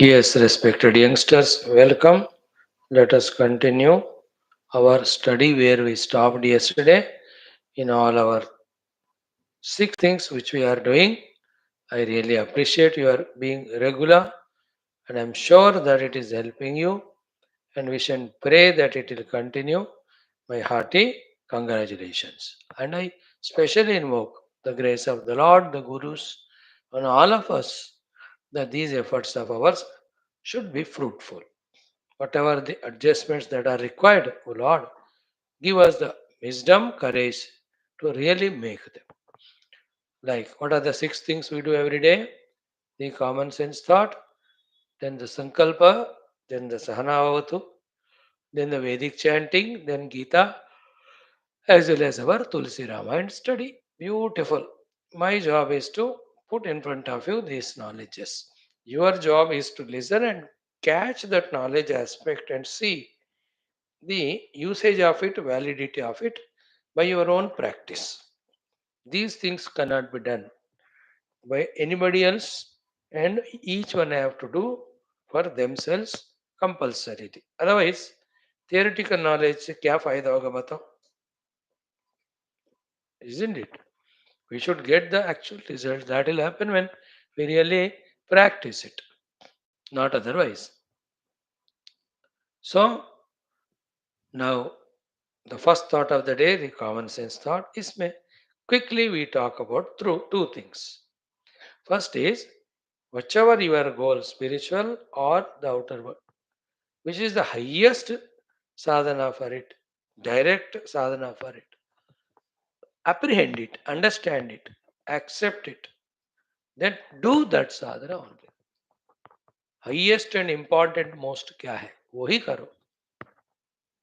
Yes, respected youngsters, welcome. Let us continue our study where we stopped yesterday in all our six things which we are doing. I really appreciate your being regular and I'm sure that it is helping you and we shall pray that it will continue. My hearty congratulations. And I specially invoke the grace of the Lord, the Gurus, on all of us that these efforts of ours should be fruitful. Whatever the adjustments that are required, O Lord, give us the wisdom, courage to really make them. Like, what are the six things we do every day? The common sense thought, then the sankalpa, then the sahanavavatu, then the Vedic chanting, then Geetha, as well as our Tulsi Ramayana study. Beautiful. My job is to put in front of you these knowledges. Your job is to listen and catch that knowledge aspect and see the usage of it, validity of it by your own practice. These things cannot be done by anybody else, and each one have to do for themselves compulsorily. Otherwise, theoretical knowledge से क्या फायदा होगा बताओ? Isn't it? We should get the actual results. That will happen when we really practice it, not otherwise. So now the first thought of the day, the common sense thought, is may quickly we talk about through two things. First is whichever your goal, spiritual or the outer world, which is the highest sadhana for it, direct sadhana for it. Apprehend it, understand it, accept it, then do that sadhana only. Highest and important most क्या है वही करो,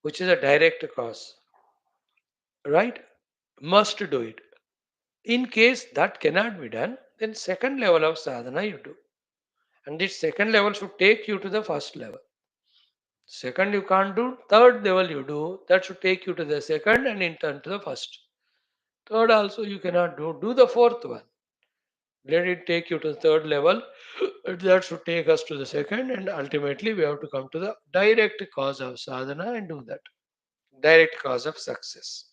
which is a direct cause, right? Must do it. In case that cannot be done, then second level of sadhana you do, and this second level should take you to the first level. Second you can't do, third level you do, that should take you to the second and in turn to the first. Third also you cannot do, do the fourth one. Let it take you to the third level, that should take us to the second, and ultimately we have to come to the direct cause of sadhana and do that. Direct cause of success.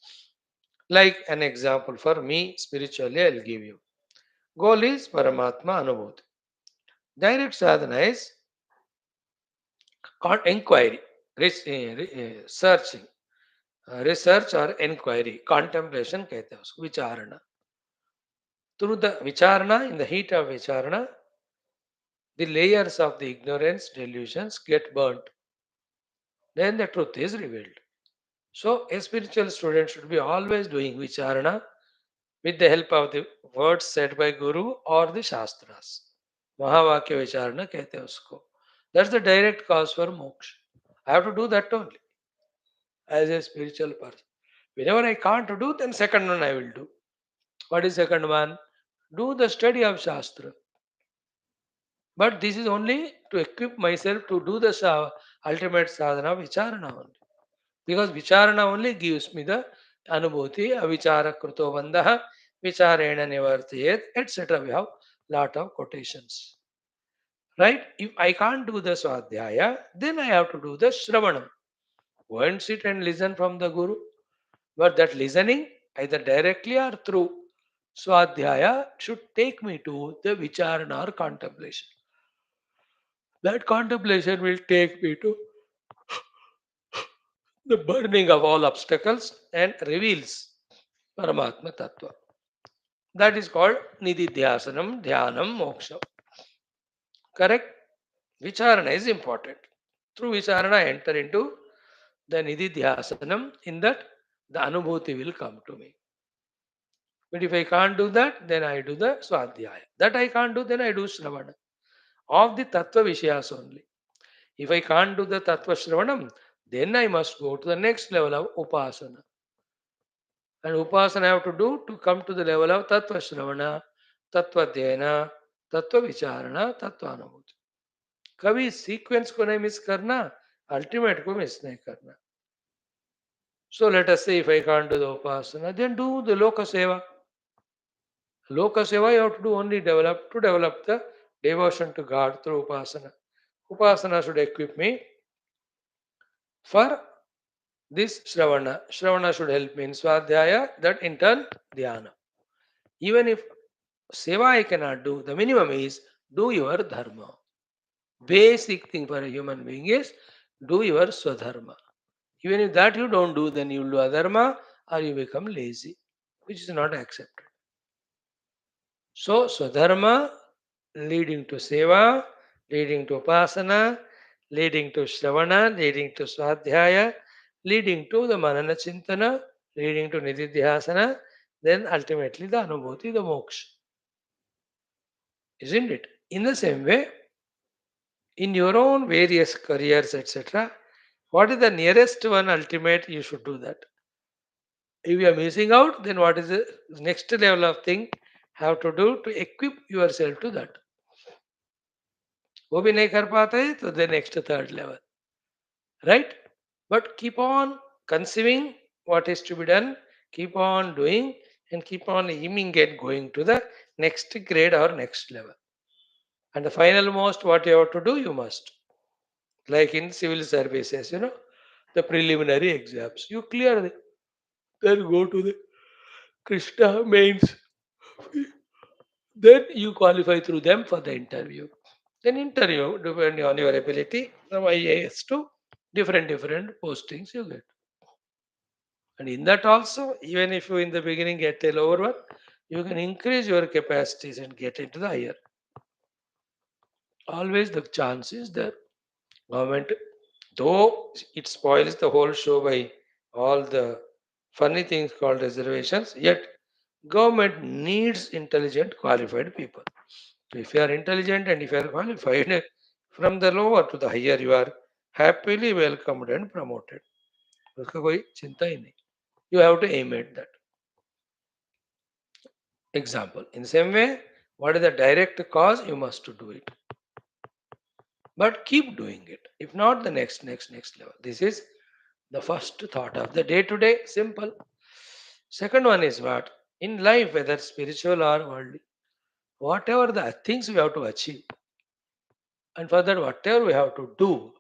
Like an example for me, spiritually, I'll give you. Goal is Paramatma Anubhuti. Direct sadhana is inquiry, searching, research or inquiry, contemplation कहते हैं उसको, विचारणा. Through the vicharana, in the heat of vicharana, the layers of the ignorance, delusions get burnt. Then the truth is revealed. So a spiritual student should be always doing vicharana with the help of the words said by Guru or the Shastras. Mahavakya vicharana कहते हैं उसको. That's the direct cause for moksha. I have to do that only as a spiritual person. Whenever I can't do, then second one I will do. What is second one? Do the study of Shastra. But this is only to equip myself to do the ultimate sadhana vicharana only. Because vicharana only gives me the anubhuti, avichara kruto vandaha, vicharena nivartayet, etc. We have lot of quotations. Right? If I can't do the swadhyaya, then I have to do the shravanam. Go and sit and listen from the Guru. But that listening, either directly or through swadhyaya, should take me to the vicharana or contemplation. That contemplation will take me to the burning of all obstacles and reveals Paramatma Tattva. That is called Nididhyasanam, Dhyanam, Moksha. Correct? Vicharana is important. Through Vicharana, I enter into the Nididhyasanam. In that, the Anubhuti will come to me. But if I can't do that, then I do the Swadhyaya. That I can't do, then I do Shravana. Of the Tattva Vishayas only. If I can't do the Tattva Shravanam, then I must go to the next level of Upasana. And Upasana I have to do to come to the level of Tattva Shravana, Tattva Dhyana, Tattva Vicharana, Tattva Anubhuti. कभी sequence को नहीं miss करना, ultimate को miss नहीं करना. So let us say if I can't do the upasana, then do the loka seva. Loka seva you have to do only to develop the devotion to God through upasana. Upasana should equip me for this Shravana. Shravana should help me in Swadhyaya, that in turn Dhyana. Even if Seva I cannot do, the minimum is do your Dharma. Basic thing for a human being is do your Swadharma. Even if that you don't do, then you will do Adharma or you become lazy, which is not accepted. So, Swadharma leading to Seva, leading to Upasana, leading to Shravana, leading to Swadhyaya, leading to the Manana Chintana, leading to Nididhyasana, then ultimately the Anubhuti, the Moksha. Isn't it? In the same way, in your own various careers, etc., what is the nearest one ultimate? You should do that. If you are missing out, then what is the next level of thing have to do to equip yourself to that? वो भी नहीं कर पाते तो the next third level, right? But keep on conceiving what is to be done, keep on doing, and keep on aiming at going to the next grade or next level. And the final most, what you have to do, you must. Like in civil services, the preliminary exams. You clear them, then go to the Krishna mains. Then you qualify through them for the interview. Then interview, depending on your ability, from IAS to different postings you get. And in that also, even if you in the beginning get a lower one, you can increase your capacities and get into the higher. Always the chance is there. Government, though it spoils the whole show by all the funny things called reservations, yet government needs intelligent, qualified people. So if you are intelligent and if you are qualified, from the lower to the higher, you are happily welcomed and promoted. उसका कोई चिंता ही नहीं. You have to aim at that. Example. In the same way, what is the direct cause? You must to do it. But keep doing it. If not, the next level. This is the first thought of the day today. Simple. Second one is what? In life, whether spiritual or worldly, whatever the things we have to achieve, and for that, whatever we have to do,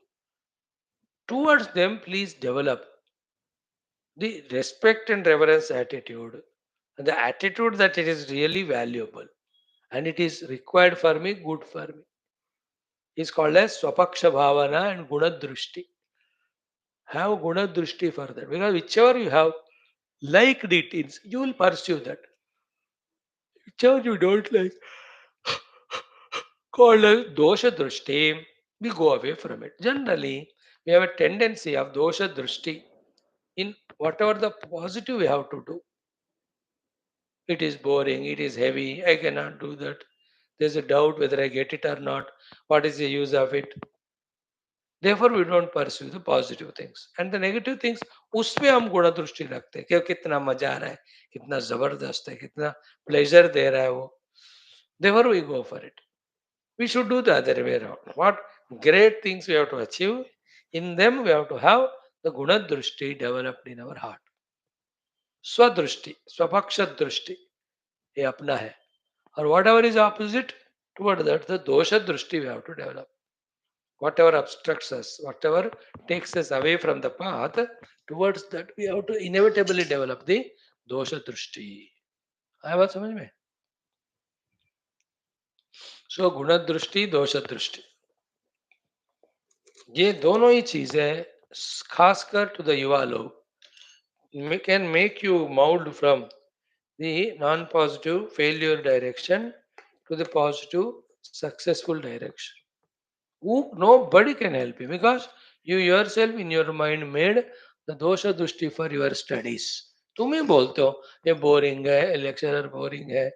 towards them, please develop the respect and reverence attitude. And the attitude that it is really valuable and it is required for me, good for me, is called as Swapaksha Bhavana and Guna Drushti. Have Guna Drushti for that. Because whichever you have liked it, you will pursue that. Whichever you don't like, called as Dosha Drushti, we go away from it. Generally, we have a tendency of Dosha Drushti in whatever the positive we have to do. It is boring, it is heavy, I cannot do that. There's a doubt whether I get it or not. What is the use of it? Therefore, we don't pursue the positive things. And the negative things, उसपे हम गुण दृष्टि रखते हैं कि कितना मजा आ रहा है, कितना जबरदस्त है, कितना pleasure दे रहा है वो. Therefore, we go for it. We should do the other way around. What great things we have to achieve, in them we have to have the guna drushti developed in our heart. स्वदृष्टि, स्वपक्ष दृष्टि, ये अपना है. Or whatever is opposite, toward that, the dosha drushti we have to develop. Whatever obstructs us, whatever takes us away from the path, towards that we have to inevitably develop the dosha drushti. आया बात समझ में? सो गुण दृष्टि, दोष दृष्टि, ये दोनों ही चीजें खासकर टू द युवा लोग can make you mold from the non-positive failure direction to the positive successful direction. Who nobody can help you because you yourself in your mind made the dosha dushti for your studies. तुम ही बोलते हो ये boring है, lecturer boring है.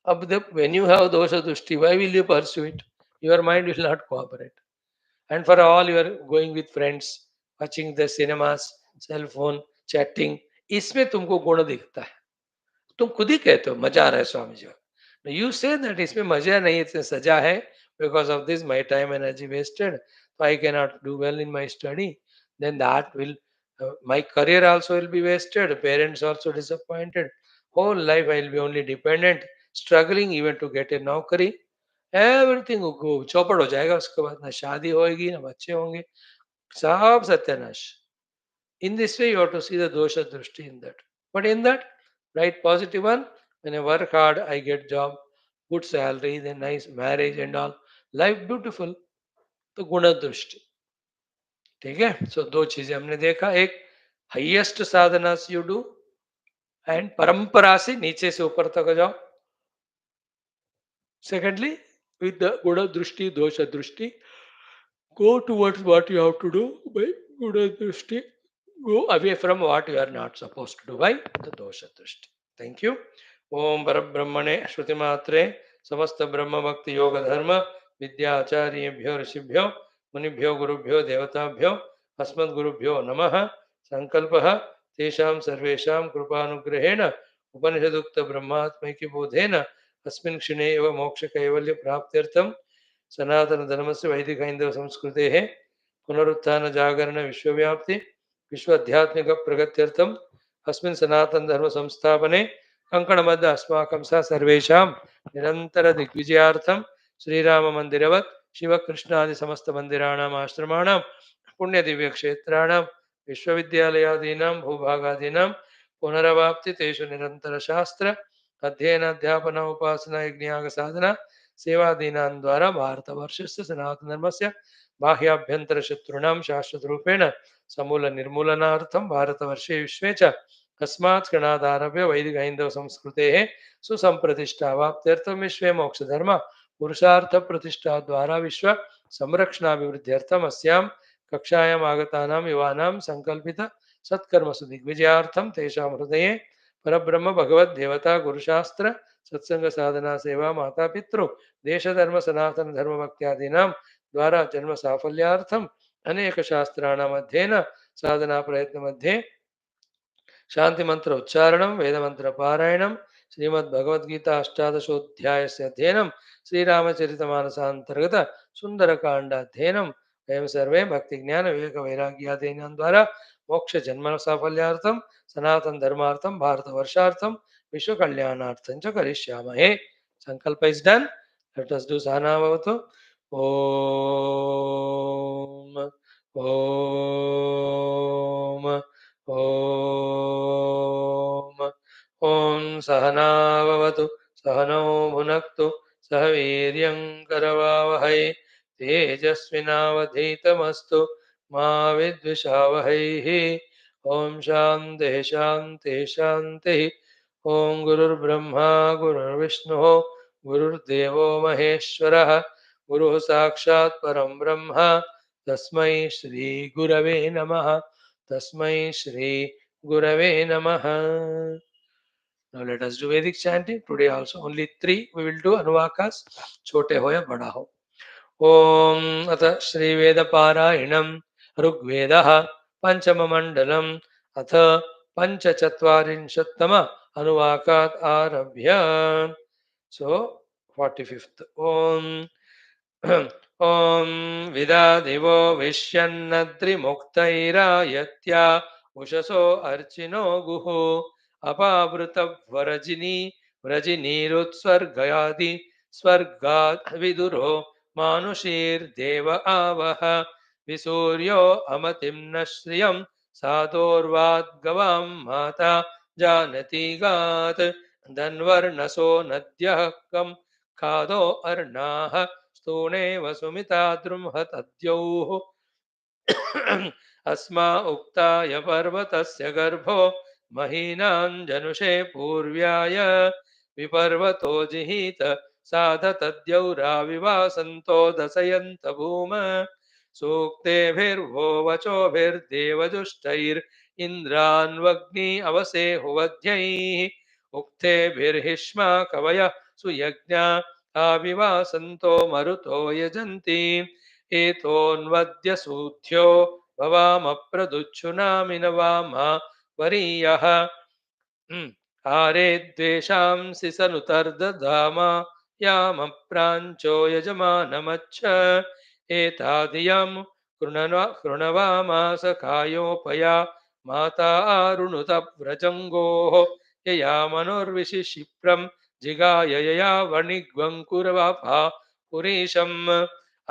अब when you have dosha dushti, why will you pursue it? Your mind will not cooperate. And for all you are going with friends, watching the cinemas, cell phone, chatting, इसमें तुमको गुण दिखता है. तुम खुद ही कहते हो मजा आ रहा है Swami ji. You say that इसमें मजा नहीं, इसमें सजा है. Because of this, my time energy wasted. So I cannot do well in my study. Then that will, my career also will be wasted. Parents also disappointed. Whole life I will be only dependent, struggling even to get a naukari. Everything चौपड़ हो जाएगा। उसके बाद ना शादी होएगी, ना बच्चे होंगे, सब सत्यानाश। In this way, you have to see the dosha drushti in that. But in that, right, positive one, when I work hard, I get job, good salary, then nice marriage and all. Life beautiful. तो गुण दृष्टि। ठीक है। सो दो चीजें हमने देखा, एक हाईएस्ट साधना से यू डू एंड परंपरा से नीचे से ऊपर तक जाओ। सेकेंडली विद द गुण दृष्टि दोष दृष्टि, go towards what you have to do by Guna Drishti. Go away from what you are not supposed to do by the Dosha Drishti. Thank you. Om Parabrahmane Shrutimatre Samasta Brahma Bhakti Yoga Dharma Vidyacharya Rishibhyo Munibhyo Gurubhyo Devatabhyo Asmad Gurubhyo Namaha Sankalpaha Tesham Sarvesham Krupanugrahena Upanishadukta Brahmatmaiki Bodhena Asmin Kshine Eva Moksha Kaivalya Praptyartham सनातन धर्म से वैदिक हिंदू संस्कृते है पुनरुत्थान जागरण विश्वव्याप्ति विश्व आध्यात्मिक प्रगत्यर्थम अस्मिन् सनातन धर्म संस्थापने कंकणबद्ध अस्माकं स सर्वेषां निरंतर दिग्विजयार्थम श्रीराम मंदिरवत् शिव कृष्णादि समस्त मंदिराणाम् आश्रमाणां पुण्य दिव्य क्षेत्राणां विश्वविद्यालयादीनां भूभागादीनां पुनरवाप्ति तेषु निरंतर शास्त्र अध्ययन अध्यापन उपासना यज्ञ साधना सेवादीनां द्वारा भारतवर्षस्य सनातनधर्मस्य बाह्याभ्यन्तर शत्रूणां शाश्वतरूपेण समूल निर्मूलनार्थं भारतवर्षे विश्वे च अस्मात् क्षणादारभ्य वैदिक हैन्दव संस्कृतेः सुसंप्रतिष्ठावाप्त्यर्थं विश्वे मोक्षधर्म पुरुषार्थ प्रतिष्ठा द्वारा विश्व संरक्षणाभिवृद्ध्यर्थम् अस्यां कक्षायाम् आगतानां युवानां संकल्पित सत्कर्मसु दिग्विजयार्थं तेषां हृदये परब्रह्म भगवद् देवता गुरुशास्त्र सत्संग साधना सेवा माता पितृ देश धर्म सनातन धर्म भक्त्यादीनां द्वारा जन्म साफल्यार्थम अनेक शास्त्राणाम् अध्ययन साधना प्रयत्न मध्ये शांति मंत्र उच्चारणं वेद मंत्र पारायणं श्रीमद् भगवद्गीता अष्टादशोध्यायस्य अध्ययनं श्रीरामचरितमानसान्तर्गत सुंदरकांड अध्ययनं वयं सर्वे भक्ति ज्ञान विवेक वैराग्यादीनां द्वारा मोक्ष जन्म साफल्यार्थं सनातन धर्मार्थं भारतवर्षार्थं विश्व कल्याणार्थं च करिष्यामहे। संकल्प is done. Let us do सहना भवतु। ओम ओम ओम ओम सहना भवतु सहनौ भुनक्तु सह वीर्यं करवावहै तेजस्विनावधीतमस्तु मा विद्विषावहैः। ओम शांति शांति शांति। ओम गुरुर्ब्रह्मा गुरुर्विष्णुः गुरुर्देवो महेश्वरः गुरुः साक्षात् परं ब्रह्म तस्मै श्री गुरवे नमः। तस्मै श्री गुरवे नमः। Now let us do Vedic chanting. Today also only 3 we will do Anuvakas. छोटे हो या बड़ा हो। ओम अथ श्री वेद पारायणम ऋग्वेदः पंचम मंडलम अथ पंचचत्वारिंशत्तम अनुवाकात् आरभ्य। सो 45th ओम ओम विदादिवो विश्यन्नद्रिमुक्तैरायत्या उषसो अर्चिनो गुः अपावृतवरजिनी व्रजिनीरुत्सर्गयादि स्वर्गात् विदुरो मानुषीर्देव आवह विसूर्यो अमतिं न श्रियं सादोर्वाद्गवां माता जानति गात् धन्वर्णसो नद्यः कं खादो अर्णाः स्तूणे वसुमिता द्रुम्हतद्यौः अस्मा उक्ताय पर्वतस्य गर्भो महीनाञ्जनुषे पूर्व्याय विपर्वतो जिहीत साध तद्यौराविवासन्तो दशयन्त भूम सूक्तेभिर्वो वचोभिर्देवजुष्टैरिन्द्रान्वग्नि अवसे हुवध्यैः उक्तेभिर्हिष्मा कवयः सुयज्ञा आविवासन्तो मरुतो यजन्ति एतोऽन्वद्य सूध्यो भवामप्रदुच्छुनामिनवामा वरीयः आरे द्वेषांसि सनुतर्दधामा यामप्राञ्चो यजमानमच्छ एतादियं कृणवामास कायोपया माता आरुणुत व्रजङ्गोः यया मनोर्विशि क्षिप्रं जिगाय यया वणिग्वङ्कुरवापा पुरीशम्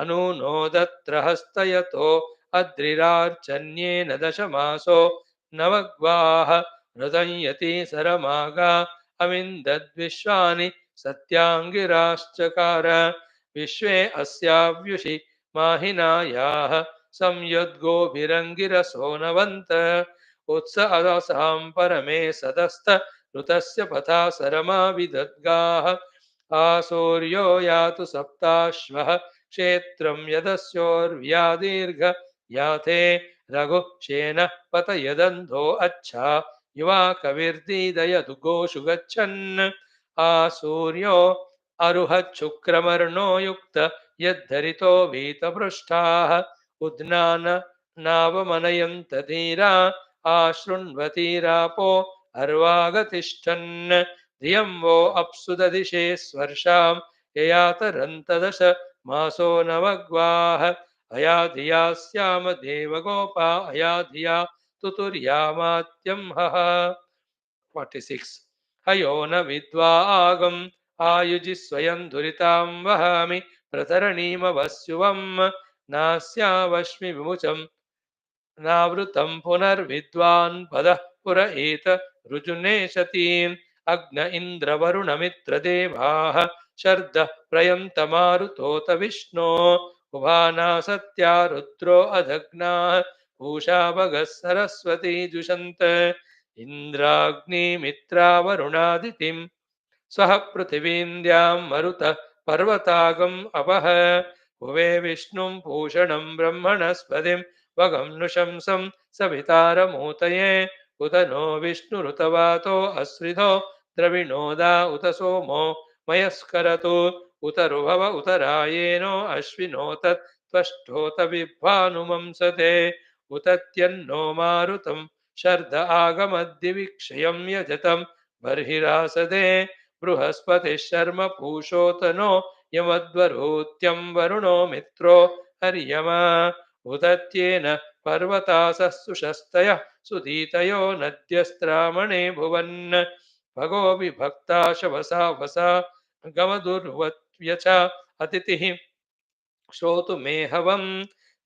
अनूनोदत्र हस्तयतो अद्रिरार्चन्येन दशमासो नवग्वाः हृदयति सरमागा अविन्दद्विश्वानि सत्याङ्गिराश्चकार विश्वे अस्याव्युषि माहिनायाः संयद्गोभिरङ्गिरसो नवन्त उत्स अदसां परमे सदस्त ऋतस्य पथा सरमा विदद्गाः आसूर्यो यातु सप्ताश्वः क्षेत्रं यदस्योर्व्यादीर्घ याथे रघुशेन पतयदन्धो अच्छा युवा कविर्दीदयतु गोषु गच्छन् आसूर्यो अरुहच्छुक्रमर्णो युक्त यद्धरितो वीतपृष्ठाः उद्नान नावमनयन्त धीरा आशृण्वतीरापो अर्वागतिष्ठन् धियं वो अप्सु ददिशे स्वर्षां ययातरन्तदश मासो नवग्वाः अया धिया स्याम देवगोपा अया धिया तुतुर्यामात्यं हः 46 हयो न विद्वा आगम् आयुजि स्वयं दुरितां वहामि प्रतरणीमवस्युवं नास्यावश्मि विमुचम् नावृतं पुनर्विद्वान् पदः पुर एत ऋजुनेशतीन् अग्न इन्द्रवरुणमित्रदेवाः शर्दः प्रयन्तमारुतोत विष्णो उभाना सत्या रुद्रो अधग्नाः पूषा भगः सरस्वती जुषन्त इन्द्राग्निमित्रावरुणादितिम् स्वः पृथिवीन्द्यां मरुतः पर्वतागम् अपः भुवे विष्णुं पूषणं ब्रह्मणस्पतिं वगं नृशंसं सवितारमूतये उत नो विष्णुरुतवातो अस्रिधो द्रविणोदा उत सोमो मयस्करतु उत रुभव उत रायेनो अश्विनोत त्वष्टोत विभ्वानुमंसते उतत्यन्नो मारुतं शर्द आगमद्दिविक्षयं यजतं बर्हिरासदे बृहस्पतिः शर्म पूषोतनो यमद्वरूत्यं वरुणो मित्रो हर्यमा उदत्येन पर्वतासः सुशस्तयः सुदीतयो नद्यस्त्रामणे भुवन् भगो विभक्ता शवसा वसा गमदुर्वत्यचा अतिथिः श्रोतुमेहवं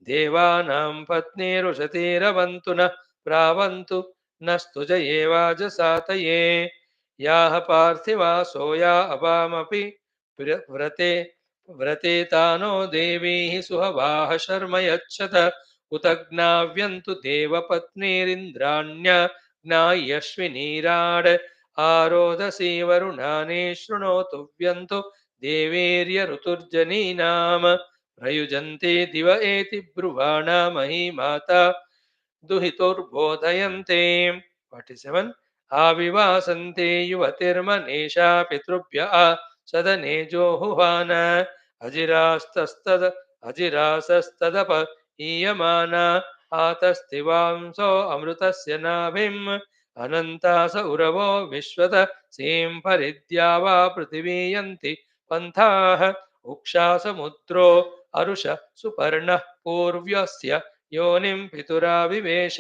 देवानां पत्नीरुषतीरवन्तु नः प्रावन्तु नस्तु जयेवाजसातये याः पार्थिवासो या अपामपि व्रते व्रतेतानो देवीः सुहवाः शर्म यच्छत उत ज्ञाव्यन्तु देवपत्नीरिन्द्राण्यज्ञायश्विनीराड् आरोदसी वरुणानि शृणोतु व्यन्तु देवीर्य ऋतुर्जनीनाम् प्रयुजन्ते दिव एति ब्रुवाणा मही माता दुहितुर्बोधयन्ते 47 आविवासन्ते युवतिर्मनीषा पितृभ्य सदने जोहुवान अजिरास्तस्तद अजिरासस्तदप ईयमाना आतस्तिवांसो अमृतस्य नाभिम् अनन्तास उरवो विश्वत सीं परिद्यावा पृथिवीयन्ति पन्थाः उक्षासमुद्रो अरुष सुपर्णः पूर्व्यस्य योनिं पितुराविवेश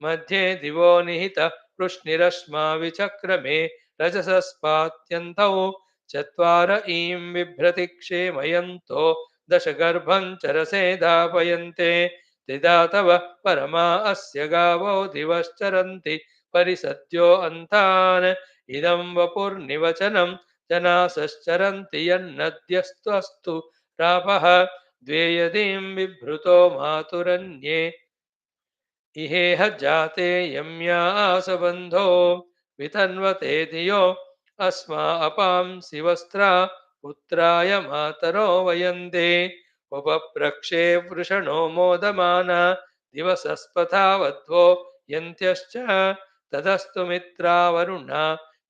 मध्ये दिवो निहित वृष्णिरश्मा विचक्रमे रजसस्पात्यन्तौ चत्वार ईं बिभ्रति क्षेमयन्तो दशगर्भं चरसे दापयन्ते त्रिधातव परमा अस्य गावो दिवश्चरन्ति परिसद्यो अन्तान् इदं वपुर्निवचनं जनासश्चरन्ति यन्नद्यस्त्वस्तु रापः द्वे यदीं बिभृतो मातुरन्ये इहेह जाते यम्यासबन्धो वितन्वते धियो अस्मा अपांसि वस्त्रा पुत्राय मातरो वयन्ते उपप्रक्षे वृषणो मोदमाना दिवसस्पथावध्वो यन्त्यश्च तदस्तु मित्रा वरुणा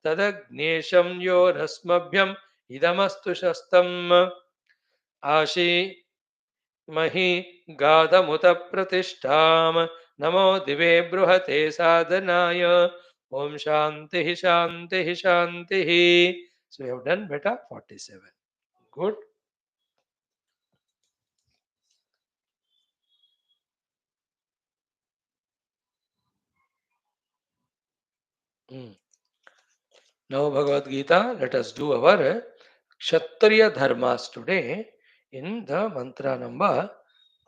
तदग्नेशं योरस्मभ्यम् इदमस्तु शस्तम् आशी मही गाधमुत प्रतिष्ठाम नमो दिवे बृहते साधनाय ओम शांति शांति शांति so you have done beta 47 good now Bhagavad Gita let us do our Kshatriya Dharmas today in the mantra number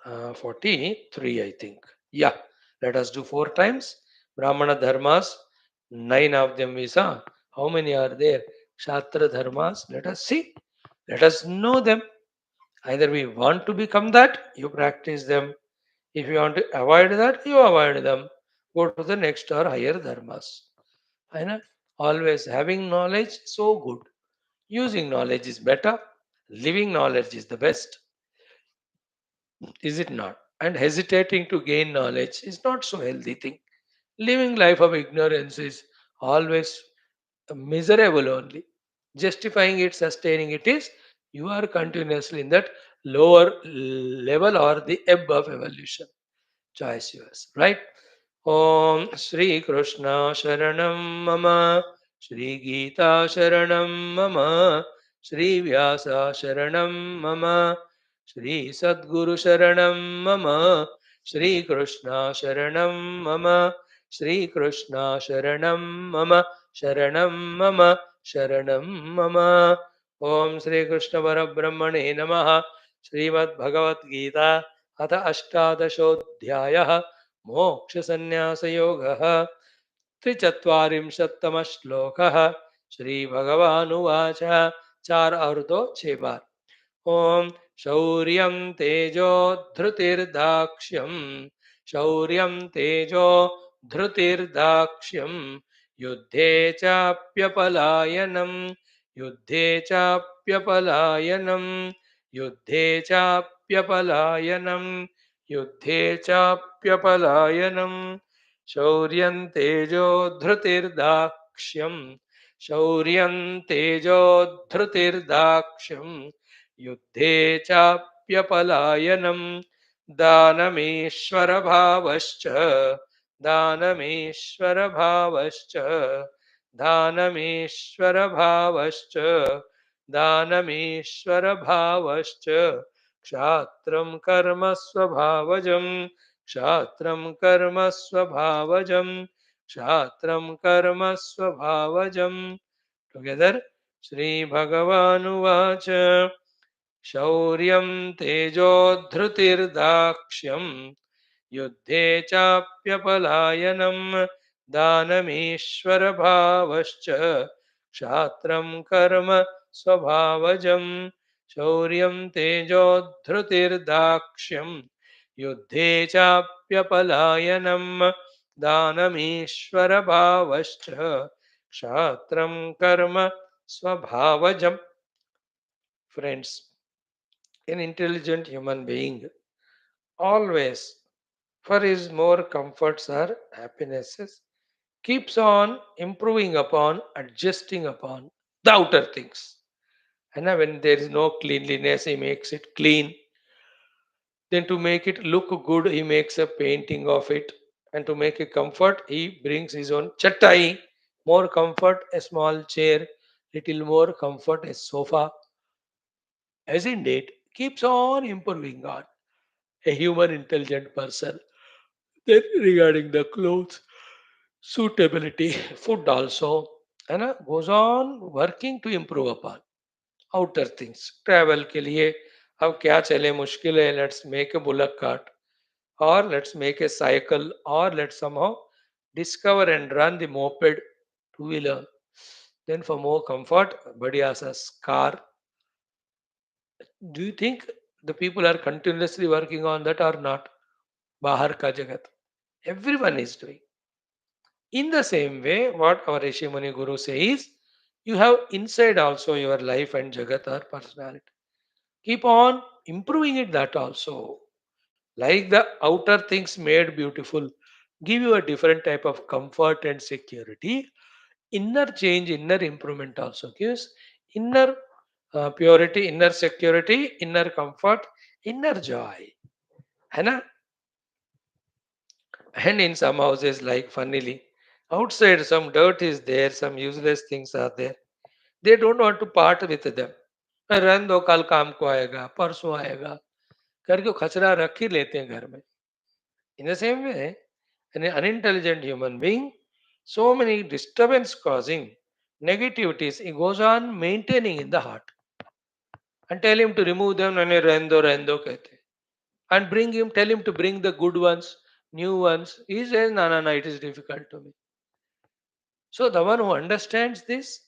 43, I think. Yeah, let us do 4 times. Brahmana dharmas, 9 of them we saw. How many are there? Kshatriya dharmas. Let us see. Let us know them. Either we want to become that, you practice them. If you want to avoid that, you avoid them. Go to the next or higher dharmas. I know. Always having knowledge, so good. Using knowledge is better. Living knowledge is the best. Is it not? And hesitating to gain knowledge is not so healthy thing. Living life of ignorance is always miserable only. Justifying it, sustaining it is you are continuously in that lower level or the ebb of evolution. Choice yours, right? Om Shri Krishna Sharanam Mama Shri Geeta Sharanam Mama Shri Vyasa Sharanam Mama Shri Sadguru Sharanam Mama Shri Krishna Sharanam Mama Shri Krishna Sharanam Mama Sharanam Mama Sharanam Mama Om Shri Krishna Parabrahmane Namaha Srimad Bhagavad Gita अथ अष्टादशोऽध्यायः मोक्षसन्न्यासयोगः त्रिचत्वारिंशत्तमः श्लोकः श्रीभगवानुवाच 4 और 2 6 बार ॐ शौर्यं तेजो धृतिर्दाक्ष्यं शौर्यं तेजो धृतिर्दाक्ष्यं युद्धे चाप्यपलायनं युद्धे चाप्यपलायनं युद्धे चाप्यपलायनं युद्धे चाप्यपलायनं शौर्यं तेजो धृतिर्दाक्ष्यं शौर्यं तेजो धृतिर्दाक्ष्यं युद्धे चाप्यपलायनं दानमीश्वरभावश्च दानमीश्वरभावश्च दानमीश्वरभावश्च दानमीश्वरभावश्च क्षात्रं कर्म स्वभावजं क्षात्रं कर्म स्वभावजं क्षात्रं कर्म स्वभावजं टुगेदर श्री भगवानुवाच शौर्यं तेजोधृतिर्दाक्ष्यं युद्धे चाप्यपलायनं दानमीश्वरभावश्च क्षात्रं कर्म स्वभावजं शौर्यं तेजोधृतिर्दाक्ष्यं युद्धे चाप्यपलायनं दानमीश्वरभावश्च क्षात्रं कर्म स्वभावजम्. Friends, an intelligent human being always, for his more comforts or happinesses, keeps on improving upon, adjusting upon the outer things. And when there is no cleanliness, he makes it clean. Then to make it look good, he makes a painting of it. And to make it comfort, he brings his own chattai. More comfort, a small chair. Little more comfort, a sofa. As indeed, keeps on improving on a human intelligent person. Then regarding the clothes, suitability, food also, and goes on working to improve upon outer things. Travel के लिए अब क्या चले मुश्किल है, let's make a bullock cart or let's make a cycle or let's somehow discover and run the moped two-wheeler. Then for more comfort, बढ़िया सा car. Do you think the people are continuously working on that or not? बाहर का जगत. Everyone is doing. In the same way, what our Rishi Muni Guru says, you have inside also your life and Jagat or personality. Keep on improving it that also. Like the outer things made beautiful, give you a different type of comfort and security. Inner change, inner improvement also gives inner purity, inner security, inner comfort, inner joy. है ना? And in some houses, like funnily, outside some dirt is there, some useless things are there. They don't want to part with them. रहने दो कल काम को आएगा परसों आएगा करके वो कचरा रख ही लेते हैं घर में. In the same way, an unintelligent human being, so many disturbance causing negativities, it goes on maintaining in the heart. and tell him to remove them. Nane rendo rendo kehte. And bring him, tell him to bring the good ones, new ones. He says, no, no, no, it is difficult to me. So the one who understands this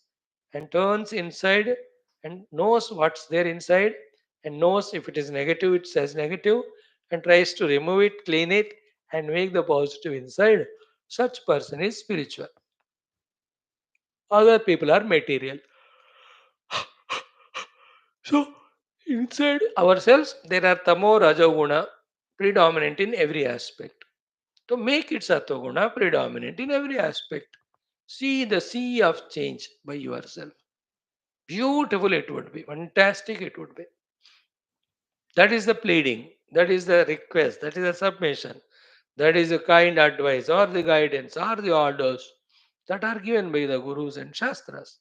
and turns inside and knows what's there inside and knows if it is negative, it says negative and tries to remove it, clean it, and make the positive inside. Such person is spiritual. Other people are material. So inside ourselves, there are tamo rajoguna predominant in every aspect. To make it satoguna predominant in every aspect. See the sea of change by yourself. Beautiful it would be, fantastic it would be. That is the pleading, that is the request, that is the submission, that is the kind advice or the guidance or the orders that are given by the gurus and shastras.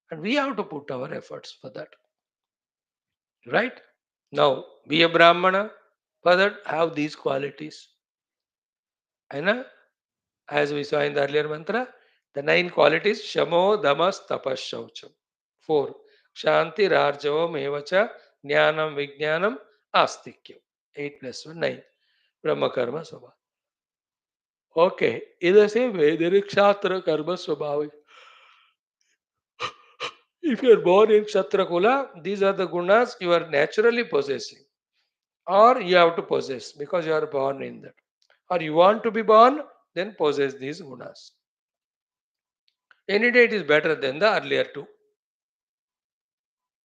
And we have to put our efforts for that. Right? Now, be a Brahmana, for that have these qualities. And as we saw in the earlier mantra, the 9 qualities Shamo, Damas, Tapas, Shaucham. 4. Shanti, Rarjavam, Evacha, Jnanam, Vijnanam, Astikyam. 8 plus 1, 9. Brahma Karma Swabha. Okay, इधर से वैदिक Kshatra Karma Swabhavi. If you are born in Kshatriya Kula, these are the gunas you are naturally possessing. Or you have to possess because you are born in that. Or you want to be born, then possess these gunas. Any day it is better than the earlier two.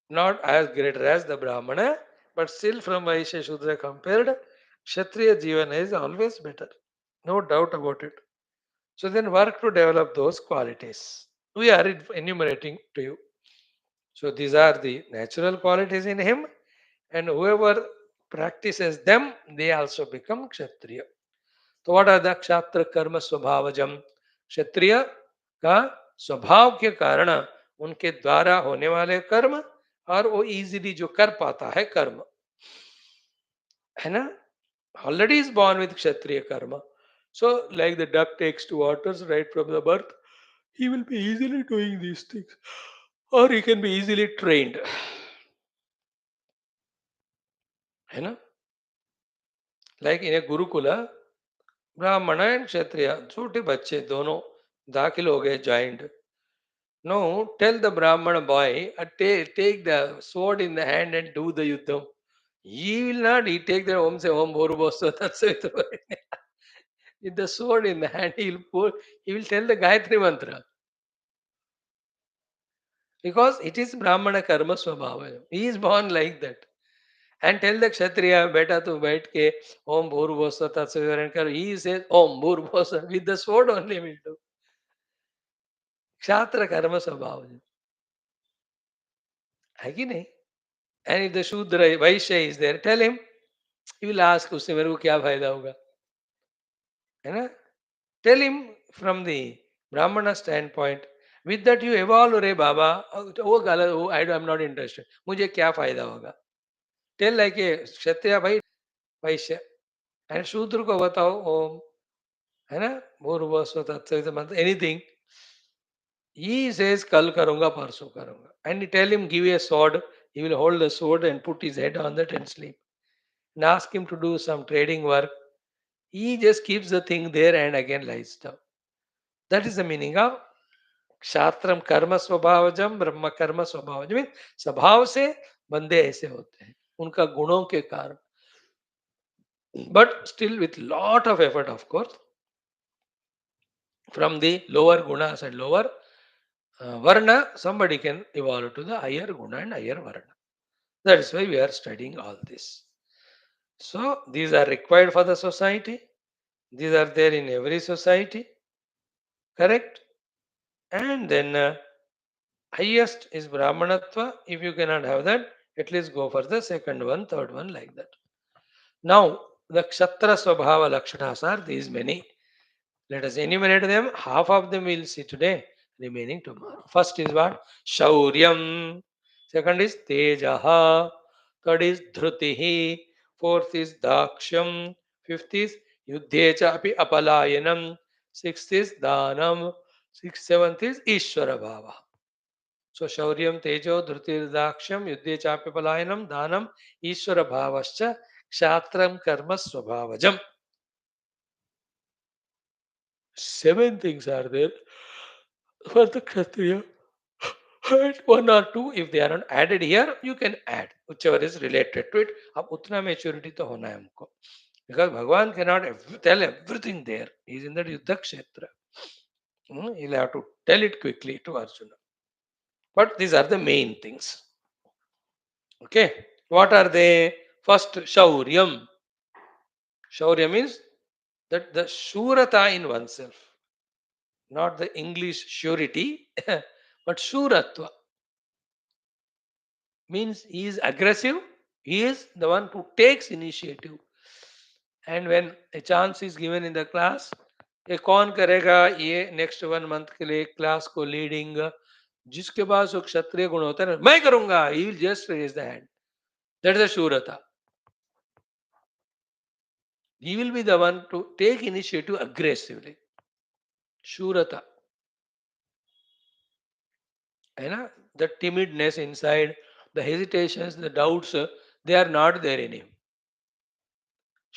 Not as greater as the Brahmana, but still from Vaishya Shudra compared, Kshatriya Jivana is always better. No doubt about it. So then work to develop those qualities. We are enumerating to you. So these are the natural qualities in him, and whoever practices them, they also become Kshatriya. तो what are the क्षात्र कर्म स्वभावजम क्षत्रिय का स्वभाव के कारण उनके द्वारा होने वाले कर्म और वो इजीली जो कर पाता है कर्म है ना already is born with kshatriya karma so like the duck takes to waters right from the birth he will be easily doing these things or he can be easily trained है ना like in a gurukula ब्राह्मण and क्षत्रिय छोटे बच्चे दोनों दाखिल हो गए joint. No, tell the Brahmana boy, take the sword in the hand and do the yuddham. He will not, he take the Om se Om Bhurubhasva Tatsavita. With the sword in the hand, he will tell the Gayatri Mantra. Because it is Brahmana Karma Swabhava. He is born like that. And tell the Kshatriya, beta tu bait ke Om Bhurubhasva Tatsavita. He says Om Bhurubhasva. With the sword only will do. Kshatra Karma Swabhava. है कि नहीं? And if the Shudra Vaishya is there, tell him, he will ask उससे मेरे को क्या फायदा होगा है ना tell him from the brahmana standpoint with that you evolve रे बाबा वो गलत वो I am not interested मुझे क्या फायदा होगा tell like a क्षत्रिय भाई वैश्य and शूद्र को बताओ ओम है ना भूर्भुवः स्वः तत्सवितुर्वरेण्यं मंत्र anything he says कल करूंगा परसों करूंगा and you tell him give a sword he will hold the sword and put his head on that and sleep and ask him to do some trading work. He just keeps the thing there and again lies down. That is the meaning of क्षात्रम कर्म स्वभावजम ब्रह्म कर्म स्वभावजम mean स्वभाव से बंदे ऐसे होते हैं उनका गुणों के कारण but still with lot of effort of course from the lower gunas and lower varna somebody can evolve to the higher guna and higher varna. That is why we are studying all this. So these are required for the society. These are there in every society. Correct? And then highest is Brahmanatva. If you cannot have that, at least go for the second one, third one, like that. Now, the Kshatra Swabhava Lakshanas are these many. Let us enumerate them. Half of them we'll see today, remaining tomorrow. First is what? Shauryam. Second is Tejaha. Third is Dhrutihi. Fourth is Daksham. Fifth is Yuddhecha api apalayanam. Sixth is Danam. Seventh is Ishvara Bhava. So Shauryam Tejo Dhrutirdakshyam Yuddhe Chapi Palayanam Dhanam Ishvara Bhavascha Kshatram Karma Swabhavajam. 7 things are there for the Kshatriya. And one or two, if they are not added here, you can add whichever is related to it. अब उतना maturity तो होना है हमको. Because Bhagwan cannot tell everything there. He is in the Yuddha Kshetra. He'll have to tell it quickly to Arjuna. But these are the main things. Okay. What are they? First, Shauryam. Shaurya means that the Shurata in oneself. Not the English surety, but Shuratva. Means he is aggressive. He is the one who takes initiative. And when a chance is given in the class, ये कौन करेगा ये next 1 month के लिए class को leading, जिसके पास वो क्षत्रिय गुण होता है ना, मैं करूंगा, he will just raise the hand. That is the शूरता. He will be the one to take initiative aggressively. शूरता है ना. The timidness inside, the hesitations, the doubts, they are not there in him.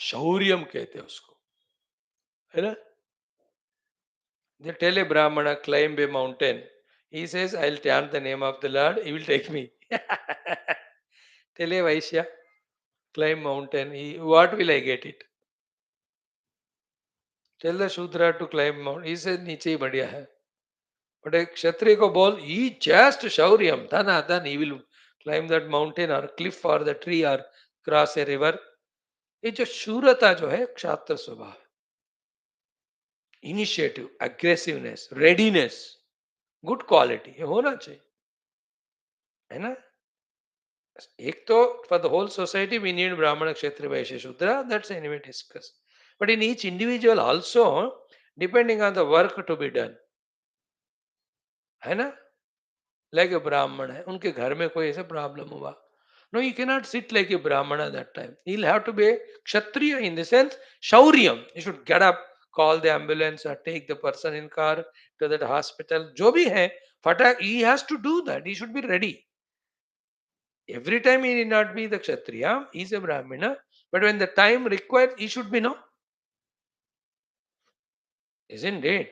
शौर्यम कहते हैं उसको, है ना. They tell a Brahmana climb a mountain. He says, I'll chant the name of the Lord, he will take me. Tell a Vaishya, climb mountain. What will I get it? Tell the Shudra to climb mountain. He says, नीचे ही बढ़िया है. But a Kshatriya को बोल, he just Shauryam, then he will climb that mountain or cliff or the tree or cross a river. ये जो शूरता जो है क्षात्र स्वभाव, initiative, aggressiveness, readiness, good quality, ये होना चाहिए, है ना. एक तो for the whole society we need Brahmana, Kshatriya, Vaishya, Shudra. That's anyway discussed. But in each individual also, depending on the work to be done, है ना. Like a Brahmana है, उनके घर में कोई ऐसा problem हुआ. No, you cannot sit like a Brahmana that time. He'll have to be a Kshatriya in the sense, Shauryam. You should get up, call the ambulance or take the person in car to that hospital. जो भी है, फटाक, he has to do that. He should be ready. Every time he need not be the Kshatriya, he is a Brahmana, but when the time required, he should be no. Isn't it?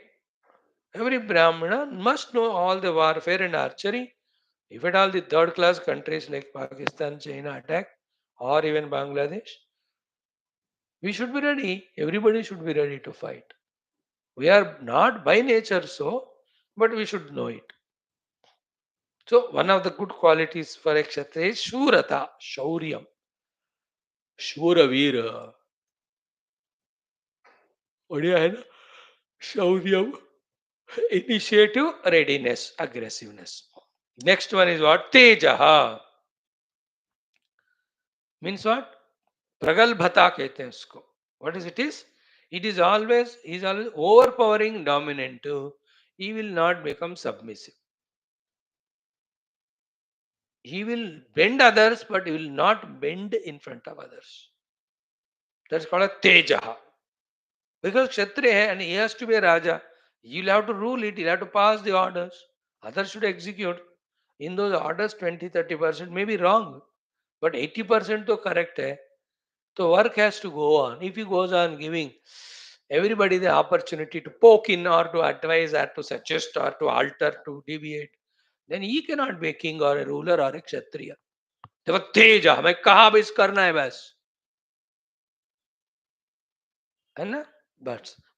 Every Brahmana must know all the warfare and archery. If at all the third class countries like Pakistan, China attack, or even Bangladesh, we should be ready. Everybody should be ready to fight. We are not by nature so, but we should know it. So one of the good qualities for a Kshatriya is Shurata, Shauryam, Shuravira. बढ़िया है ना. शौर्यम, initiative, readiness, aggressiveness. Next one is what? Tejaha. Means what? Pragalbhata कहते हैं उसको. What is it is? It is always, he is always overpowering, dominant. He will not become submissive. He will bend others, but he will not bend in front of others. That's called a Tejaha. Because Kshatriya hai and he has to be a Raja. You'll have to rule it, you'll have to pass the orders. Others should execute. In those orders, 20-30% may be wrong, but 80% to correct hai. So work has to go on. If he goes on giving everybody the opportunity to poke in or to advise or to suggest or to alter, to deviate, then he cannot be a king or a ruler or a Kshatriya. देखो तेज है, हमें कहा भी करना है बस, है ना.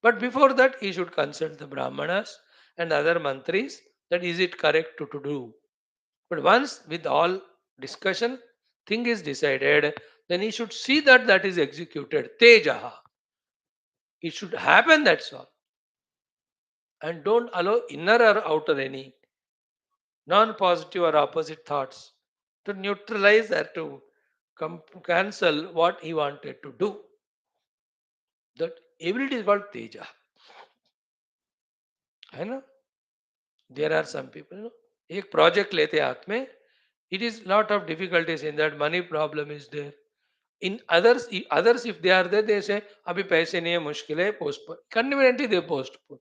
But before that, he should consult the Brahmanas and other mantris that is it correct to do. But once with all discussion, thing is decided, then he should see that that is executed. Tejaha. It should happen, that's all. And don't allow inner or outer any non-positive or opposite thoughts to neutralize or to cancel what he wanted to do. That ability is called Teja. है ना. There are some people, एक project लेते हैं हाथ में, it is lot of difficulties in that, money problem is there. In others if they are there, they say अभी पैसे नहीं है, मुश्किल है, postpone. Conveniently they postpone.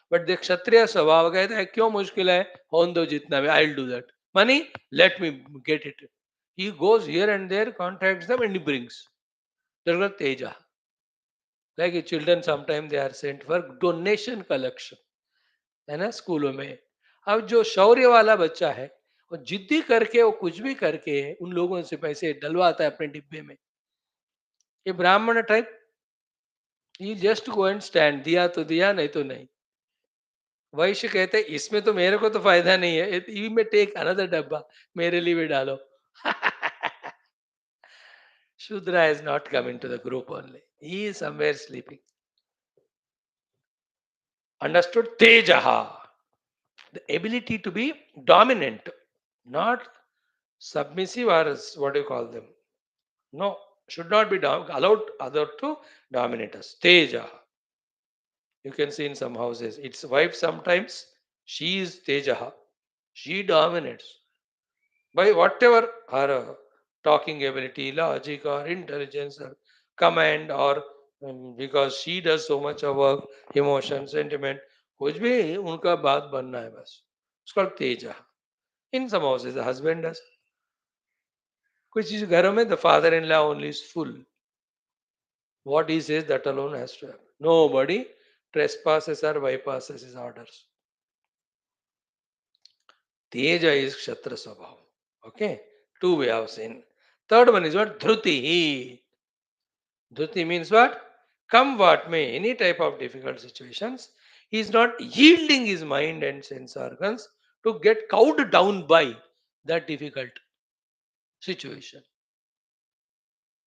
But the Kshatriya स्वभाव कहता है क्यों मुश्किल है, होने दो जितना भी, I'll do that. Money, let me get it. He goes here and there, contacts them, and he brings. That's called teja. Like children, sometimes they are sent for donation collection, है ना, स्कूलों में. अब जो शौर्य वाला बच्चा है, वो जिद्दी करके, वो कुछ भी करके उन लोगों से पैसे डलवाता है अपने डिब्बे में. ये ब्राह्मण type, he just go and stand, दिया तो दिया, नहीं तो नहीं. वैश्य कहते हैं इसमें तो मेरे को तो फायदा नहीं है, यू में टेक अनदर डब्बा, मेरे लिए भी डालो. Shudra has not come into the group only. He is somewhere sleeping. Understood? Tejaha. The ability to be dominant, not submissive, or what do you call them? No, should not be allowed other to dominate us. Tejaha. You can see in some houses, its wife sometimes, she is Tejaha. She dominates by whatever her talking ability, logic, or intelligence, or command, or because she does so much of work, emotion, sentiment, कुछ भी उनका बात बनना है बस. It's called teja. In some houses, the husband does. कुछ चीज घरों में the father-in-law only is full. What he says, that alone has to happen. Nobody trespasses or bypasses his orders. Teja is Kshatriya Swabhav. Okay? Two way of saying. Third one is what? Dhruti. Dhruti means what? Come what may, any type of difficult situations, he is not yielding his mind and sense organs to get cowed down by that difficult situation.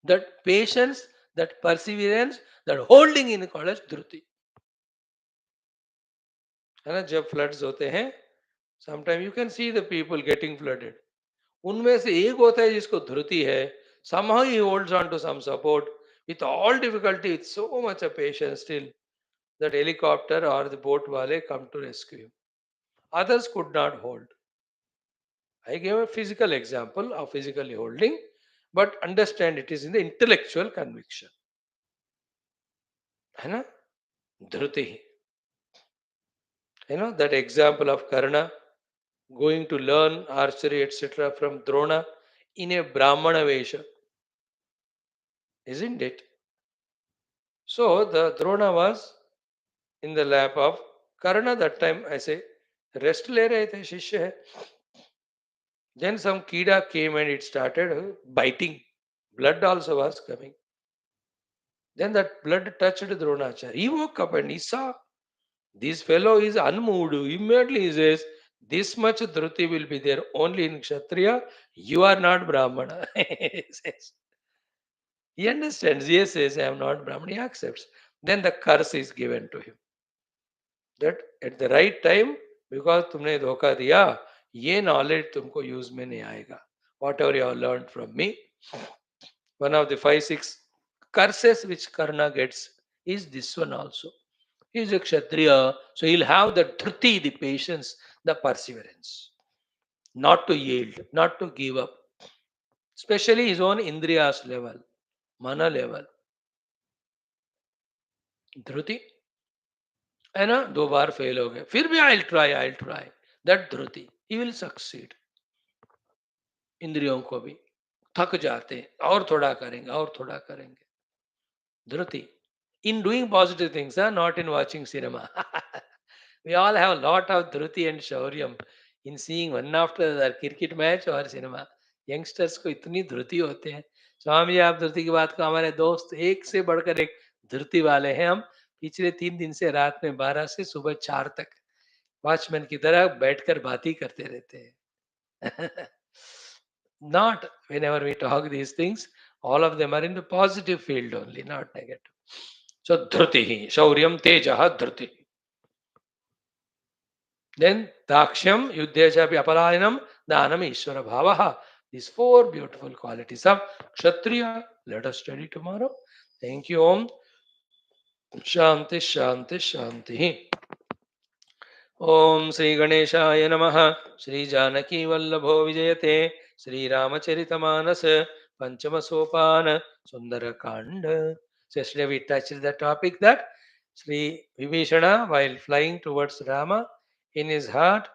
That patience, that perseverance, that holding in college, Dhruti. है ना, जब floods होते हैं, sometime you can see the people getting flooded. उनमें से एक होता है जिसको धृति है. somehow he holds on to some support with all difficulty, with so much of patience. Still that helicopter or the boat wale come to rescue him. Others could not hold. I gave a physical example of physically holding, but understand it is in the intellectual conviction, है ना, धृति. That example of Karna going to learn archery etc. from Drona in a Brahmana Vesha, isn't it? So the Drona was in the lap of Karna that time. I say rest le rahe the shishya hai. Then some Kida came and it started biting. Blood also was coming. Then that blood touched Dronacharya. He woke up and he saw this fellow is unmoved. Immediately he says, this much dhruti will be there only in Kshatriya. You are not Brahmana. He says. He understands. He says, I am not Brahmana. He accepts. Then the curse is given to him. That at the right time, because तुमने धोखा दिया, ये knowledge तुमको use में नहीं आएगा. Whatever you have learned from me. One of the 5-6 curses which Karna gets is this one also. He is a Kshatriya, so he'll have the dhruti, the patience, the perseverance, not to yield, not to give up, especially his own Indriyas level, Mana level. Dhruti, है ना, 2 बार fail हो गए, फिर भी I'll try. That dhruti, he will succeed. इंद्रियों को भी थक जाते हैं, और थोड़ा करेंगे, और थोड़ा करेंगे. Dhruti. In doing positive things, not in watching cinema. We all have a lot of dhruti and shauryam in seeing one after the cricket match or cinema. Youngsters को इतनी धृति होते हैं. स्वामी जी, आप धृति की बात को, हमारे दोस्त एक से बढ़कर एक धृति वाले हैं. हम पिछले 3 दिन से रात में 12 से सुबह 4 तक वॉचमैन की तरह बैठकर बात ही करते रहते हैं. Not whenever we talk these things, all of them are in the positive field only, not negative. So dhruti, shauryam, tejaha, dhruti. Then dakshyam, yuddhechapi apalayanam, dhanam, ishvara bhavaha. These 4 beautiful qualities of Kshatriya. Let us study tomorrow. Thank you. Om. Shanti, Shanti, Shanti. ओम श्री गणेशाय नमः. श्री जानकी वल्लभो विजयते. श्री रामचरितमानस पंचम सोपान सुंदर कांड. So yesterday we touched the topic that Sri Vibheeshana, while flying towards Rama, in his heart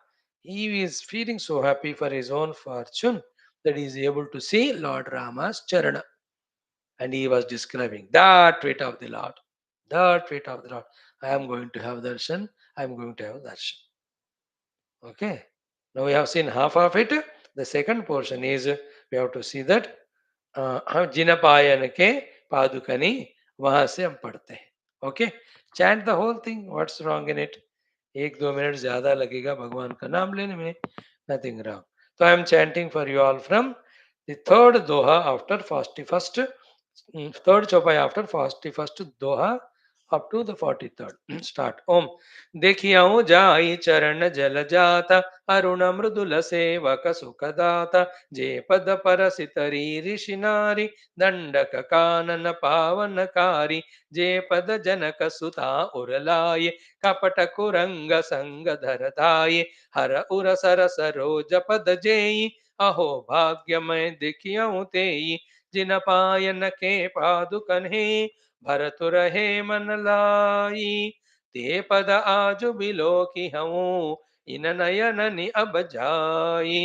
He is feeling so happy for his own fortune that he is able to see Lord Rama's charana. And he was describing that feet of the Lord. That feet of the Lord. I am going to have darshan. I am going to have darshan. Okay. Now we have seen half of it. The second portion is we have to see that हम जिनपायन के पादुकनी वहां से हम पढ़ते हैं. Okay. Chant the whole thing. What's wrong in it? 1-2 minute ज्यादा लगेगा भगवान का नाम लेने में. Nothing wrong. तो I am chanting for you all from the third doha after 41st, third chopai after 41st doha up to the 43rd. Start. Om. देखियाऊं जाई चरण जल जाता अरुण मृदुल सेवक सुखदाता जे पद परसितरी ऋषि नारी दंडक कानन पावनकारी जे पद जनक सुता उरलाये कपट कुरंग संग धरताये हर उर सर सरोज पद जेई अहो भाग्य मैं देखियाऊं तेई जिन पायन के पादुकन हे भरत रहे मन लाई ते पद आजु बिलो की हूँ इन नयन नि अब जाई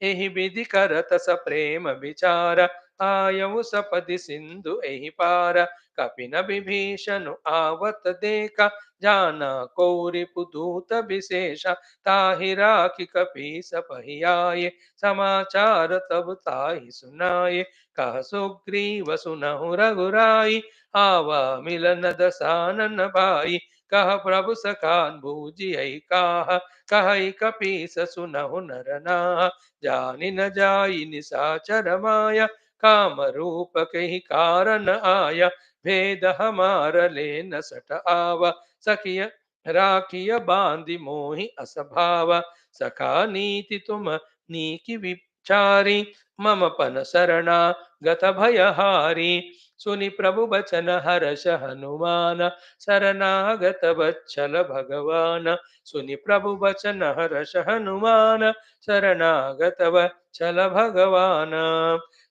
एहि विधि करत स प्रेम विचार आयु सपदि सिंधु एहि पार कपिन विभीषण आवत देखा जाना कौरि पुदूत विशेष ताहि राखि कपि सपहियाए समाचार तब ताहि सुनाए कह सुग्रीव सुनहु रघुराई आवा मिलन दसानन भाई कह प्रभु सखान बूझियहि काह कहि कपीस सुनहु नर नाह जानि न जाई निसाचर माया काम रूप कहि कारण आया भेद हमार ले न सट आवा सखिय राखिय बांधि मोहि असभावा सखा नीति तुम नीकी विचारी मम पन सरना गत भयहारी सुनि प्रभु बचन हर्ष हनुमान शरणागत बच्छल भगवान सुनि प्रभु बचन हर्ष हनुमान शरणागत बच्छल भगवान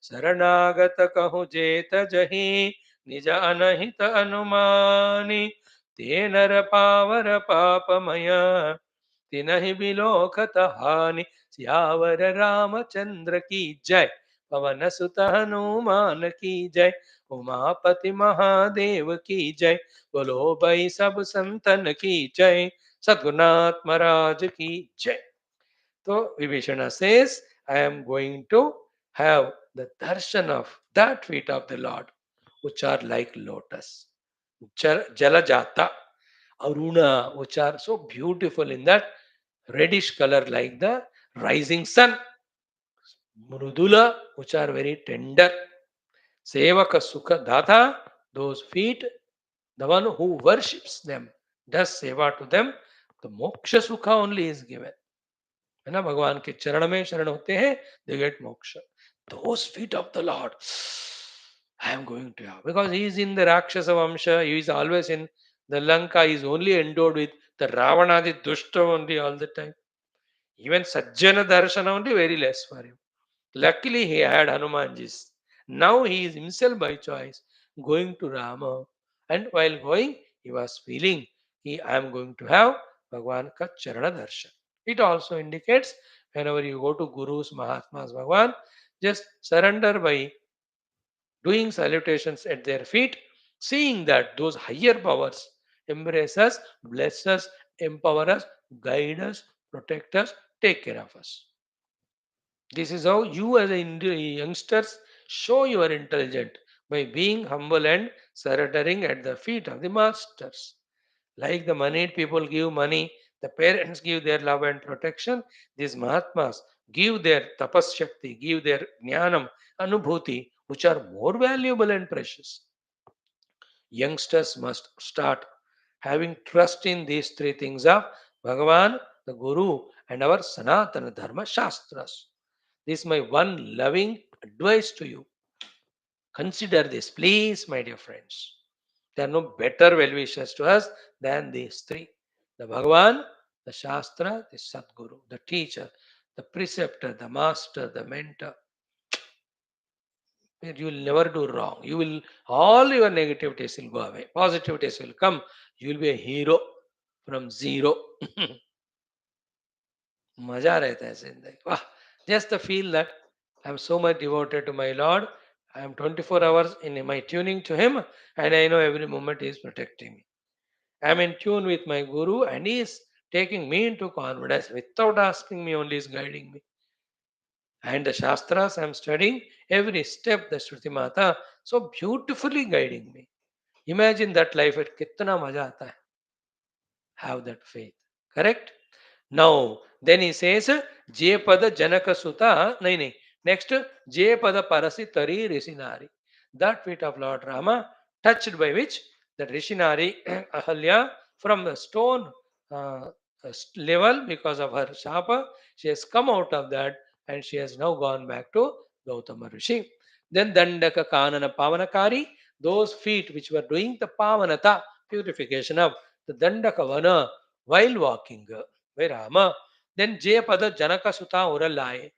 शरणागत कहु जेत जही निज अनहित अनुमानी ते नर पावर पापमय तिनहि बिलोकत हानि सियावर रामचंद्र की जय पवन सुत हनुमान की जय उमापति महादेव की जय बोलो भाई सब संतन की जय सद्गुरुनाथ महाराज की जय. So Vibheeshana says, I am going to have the darshan of that feet of the Lord, which are like lotus. Jalajata, Aruna, which are so beautiful in that reddish color like the rising sun. Mrudula, which are very tender. Sevaka Sukha Data, those feet, the one who worships them, does seva to them, the moksha sukha only is given. है ना. भगवान के चरण में शरण होते हैं, they get moksha. Those feet of the Lord, I am going to have, because he is in the Rakshasa Vamsha, he is always in the Lanka, he is only endowed with the Ravanadi Dushta only all the time. Even Sajjana Darshana only very less for him. Luckily, he had Hanumanji's. Now he is himself by choice going to Rama. And while going, he was feeling, I am going to have Bhagwan ka Charana Darshan. It also indicates whenever you go to Gurus, Mahatmas, Bhagwan, just surrender by doing salutations at their feet, seeing that those higher powers embrace us, bless us, empower us, guide us, protect us, take care of us. This is how you as a youngsters show you are intelligent, by being humble and surrendering at the feet of the masters. Like the moneyed people give money, the parents give their love and protection, these Mahatmas give their tapas shakti, give their jnanam, anubhuti, which are more valuable and precious. Youngsters must start having trust in these three things of Bhagavan, the Guru, and our Sanatana Dharma Shastras. This is my one loving advice to you. Consider this, please, my dear friends. There are no better well wishers to us than these three: the Bhagavan, the Shastra, the Sadguru, the teacher, the preceptor, the master, the mentor. You will never do wrong. You will, all your negativities will go away. Positivities will come. You will be a hero from zero. मजा रहता है जिंदगी वाह just the feel that I am so much devoted to my Lord I am 24 hours in my tuning to him and I know every moment he is protecting me. I am in tune with my guru and he is taking me into confidence without asking me only is guiding me. And the Shastras I am studying, every step the Shruti Mata so beautifully guiding me. Imagine that life, it kitna maja aata hai. Have that faith. Correct? Now, then he says, Je pada janaka suta, nahi. Next, Je pada parasi tari risinari. That feet of Lord Rama, touched by which that Rishinari Ahalya from the stone uh, level because of her shapa, she has come out of that and she has now gone back to Gautama Rishi. Then Dandaka Kanana Pavanakari, those feet which were doing the Pavanata, purification of the Dandakavana while walking by Rama. Then Jayapada Janaka Sutta Uralaye,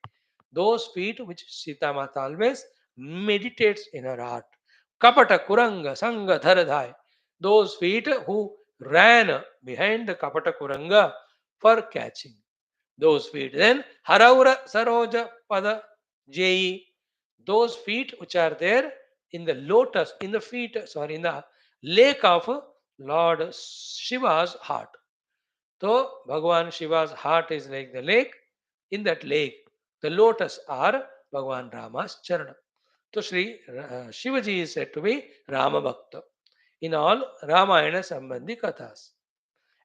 those feet which Sita Mata always meditates in her heart. Kapata Kuranga Sanga Dharadhai, those feet who ran behind the Kapata Kuranga for catching. Those feet. Then Haraura Saroja Pada Jai, those feet which are there in the lotus, in the feet, sorry, in the lake of Lord Shiva's heart. So Bhagavan Shiva's heart is like the lake. In that lake, the lotus are Bhagavan Rama's charana. So Sri Shivaji is said to be Rama Bhakta in all Ramayana Sambandhi Kathas.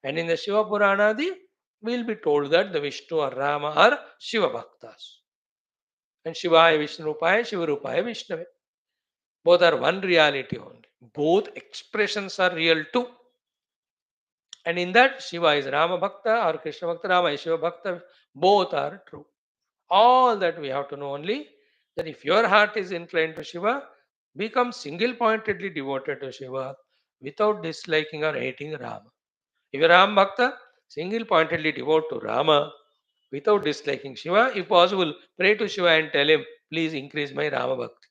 And in the Shiva Puranadi, we will be told that the Vishnu or Rama are Shiva Bhaktas. And Shivaya Vishnu Rupaya, Shiva Rupaya Vishnave. Both are one reality only. Both expressions are real too. And in that, Shiva is Rama Bhakta or Krishna Bhakta, Rama is Shiva Bhakta. Both are true. All that we have to know only that if your heart is inclined to Shiva, become single pointedly devoted to Shiva without disliking or hating Rama. If you're Ram Bhakta, single pointedly devote to Rama without disliking Shiva. If possible, pray to Shiva and tell him, please increase my Rama Bhakti.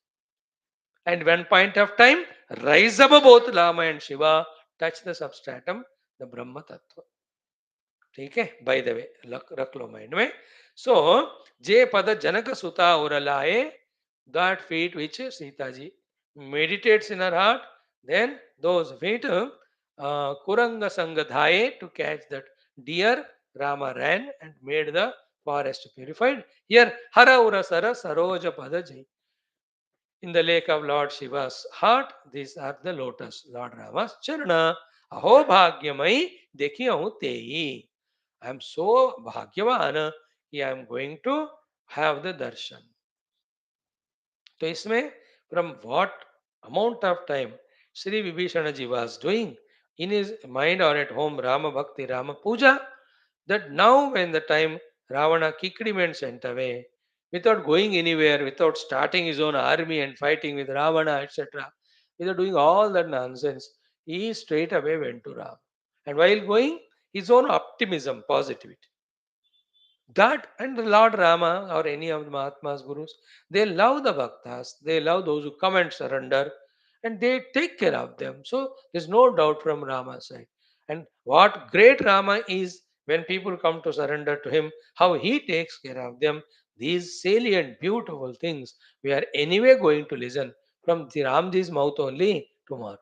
And one point of time, rise above both Rama and Shiva, touch the substratum, the Brahma Tattva. ठीक है by the way रख लो mind में सो जे पद जनक सुता उरलाए that feet which Sita ji meditates in her heart, then those feet Kuranga Sangadhaye to catch that deer, Rama ran and made the forest purified. Here Hara Urasara Saroja Padaji. In the lake of Lord Shiva's heart, these are the lotus, Lord Rama's charana. Aho bhagyamai dekhiyahu tehi. I am so bhagyavan कि I am going to have the darshan. तो इसमें from what amount of time Sri Vibhishana ji was doing in his mind or at home Rama Bhakti, Rama Puja, that now when the time Ravana kicked him and sent away, without going anywhere, without starting his own army and fighting with Ravana, etc., without doing all that nonsense, he straight away went to Ram. And while going, his own optimism, positivity. That and the Lord Rama or any of the Mahatmas, Gurus, they love the Bhaktas, they love those who come and surrender, and they take care of them. So there's no doubt from Rama's side. And what great Rama is when people come to surrender to him, how he takes care of them, these salient, beautiful things, we are anyway going to listen from the Ramji's mouth only tomorrow.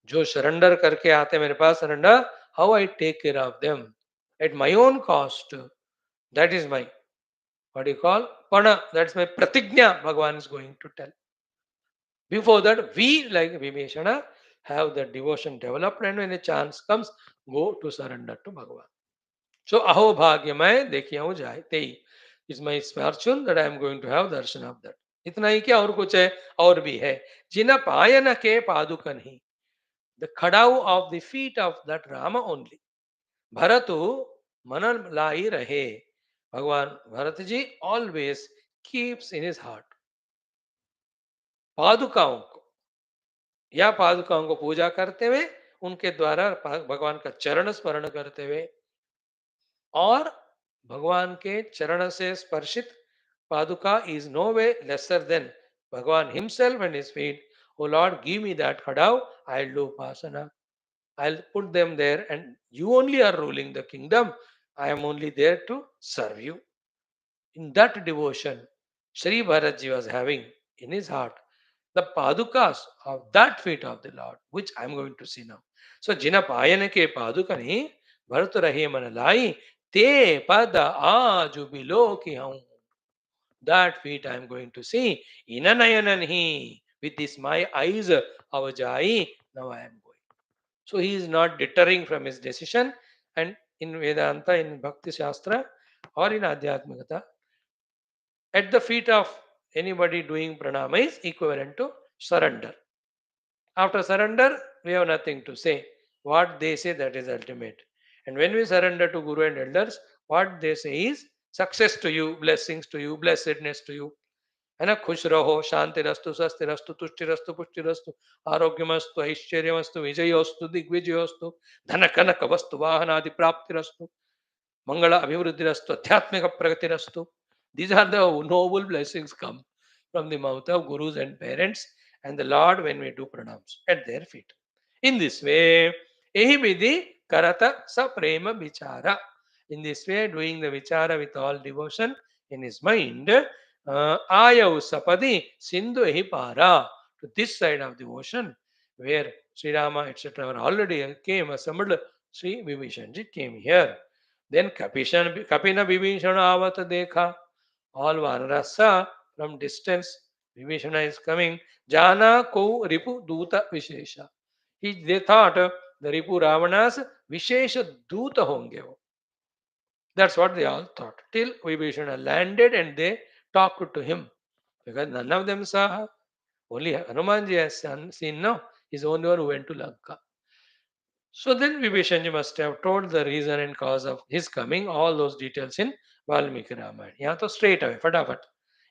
जो surrender करके आते मेरे पास surrender, how I take care of them at my own cost. That is my, what do you call? Pana. That's my pratigna, Bhagavan is going to tell. Before that, we, like Vibheeshana, have the devotion developed, and when a chance comes, go to surrender to Bhagavan. So, aho bhagyamay dekhiyahu jai tei. It's my fortune that I am going to have darshan of that. इतना ही क्या और कुछ है और भी है जिन पायन के पादुकन ही the khadau of the feet of that Rama only. Bharatu manan lai rahe. Bhagwan Bharat ji always keeps in his heart पादुकाओं को या पादुकाओं को पूजा करते हुए उनके द्वारा भगवान का चरण स्मरण करते हुए और भगवान के चरण से स्पर्शित पादुका is no way lesser than Bhagavan himself and his feet. Oh Lord, give me that khadau, I'll do upasana. I'll put them there, and you only are ruling the kingdom. I am only there to serve you. In that devotion, Sri Bharatji was having in his heart the padukas of that feet of the Lord, which I am going to see now. So, Jina Payana ke padukani Bharat rahe man lai te pada aaju bilo ki hum. That feet I am going to see. Inanayananhi. With this my eyes avajai. Now I am going. So he is not deterring from his decision. And in Vedanta, in Bhakti Shastra, or in Adhyatmikata, at the feet of anybody doing pranama is equivalent to surrender. After surrender, we have nothing to say. What they say, that is ultimate. And when we surrender to Guru and elders, what they say is success to you, blessings to you, blessedness to you. है ना, खुश रहो, शांतिरस्तु, स्वस्तिरस्तु, तुष्टिरस्तु, पुष्टिरस्तु, आरोग्यमस्तु, ऐश्वर्यमस्तु, विजयोस्तु, दिग्विजयोस्तु, धन कनक वस्तु वाहनादि प्राप्तिरस्तु, मंगल अभिवृद्धिरस्तु, आध्यात्मिक प्रगतिरस्तु. These are the noble blessings come from the mouth of gurus and parents and the Lord when we do pranams at their feet. In this way, ehi vidhi karata sa prema vichara. In this way, doing the vichara with all devotion in his mind, ayau sapadi sindhu ehi para, to this side of the ocean where Sri Rama etc. already came assembled. Sri Vibhishanji came here. Then Kapina Vibhishana avat dekha. All Vanarasa from distance. Vibhishana is coming. Jana ko ripu duta vishesha. They thought the ripu Ravanas vishesha duta honge. That's what they all thought. Till Vibhishana landed and they talked to him. Because none of them saw her. Only Hanumanji has seen now. He's the only one who went to Lanka. So then Vibhishanji must have told the reason and cause of his coming, all those details in Valmiki Ramayana. Yeah, so straight away, fatafat.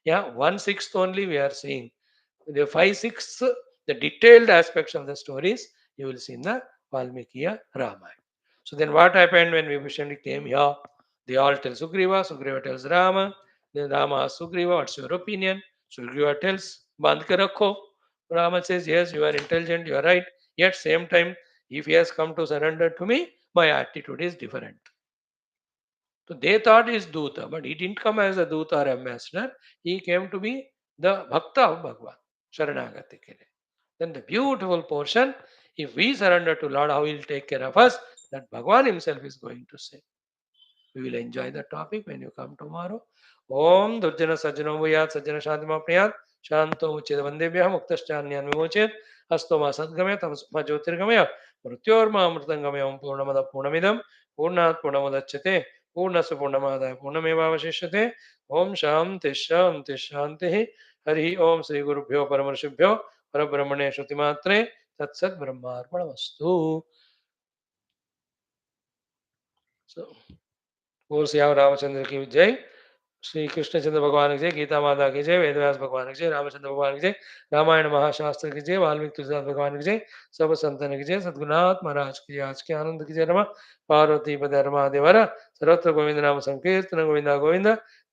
Yeah, 1/6 only we are seeing. The 5/6, the detailed aspects of the stories, you will see in the Valmiki Ramayana. So then what happened when Vibhishanji came here? They all tell Sugriva, Sugriva tells Rama, then Rama asks Sugriva, what's your opinion? Sugriva tells, Bandh ke rakho. Rama says, yes, you are intelligent, you are right. Yet same time, if he has come to surrender to me, my attitude is different. So they thought he's Duta, but he didn't come as a Duta or ambassador. He came to be the Bhakta of Bhagwan, Sharanagati ke liye. Then the beautiful portion, if we surrender to Lord, how he will take care of us, that Bhagwan himself is going to say. We will enjoy the topic when you come tomorrow. Om Durjana Sajjano Vayat Sajjana Shantima Priyat Shanto Ucheda Vandebhya Muktaschanyan Vimochet Hasto Ma Sadgamya Tamasma Jyotirgamya Mrityorma Amritangamya Om Purnamada Purnamidam Purnat Purnamudachyate Purnasya Purnamadaya Purnamevavashishyate Om Shanti Shanti Shanti Hari Om Sri Gurubhyo Paramarshibhyo Parabrahmane Shrutimatre Tatsat Brahmarpanamastu. So, बोल सिया रामचंद्र की जय. श्री कृष्णचंद्र भगवान की जय. गीता माता की जय. वेदव्यास भगवान की जय. रामचंद्र भगवान की जय. रामायण महाशास्त्र की जय. वाल्मीकि तुलसीदास भगवान की जय. सब संतन की जय. सद्गुरुनाथ महाराज की आज के आनंद की जय. रमा पार्वती पद रमादेवर सर्वत्र गोविंद नाम संकीर्तन गोविंदा गोविंद.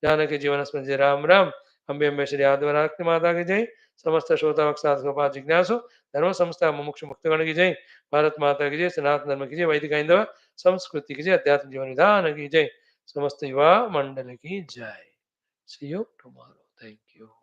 जानकी जीवन स्मृति जय राम राम. अम्बे अम्बे श्री आदिवराक्ति माता की जय. समस्त श्रोता वक्ता गोपाल जिज्ञासु धर्म संस्था मुमुक्ष मुक्तगण की जय. भारत माता की जय. सनातन धर्म की जय. वैदिक हिंदव संस्कृति की जय. अध्यात्म जीवन विधान की जय. समस्त युवा मंडल की जय. See you tomorrow. Thank you.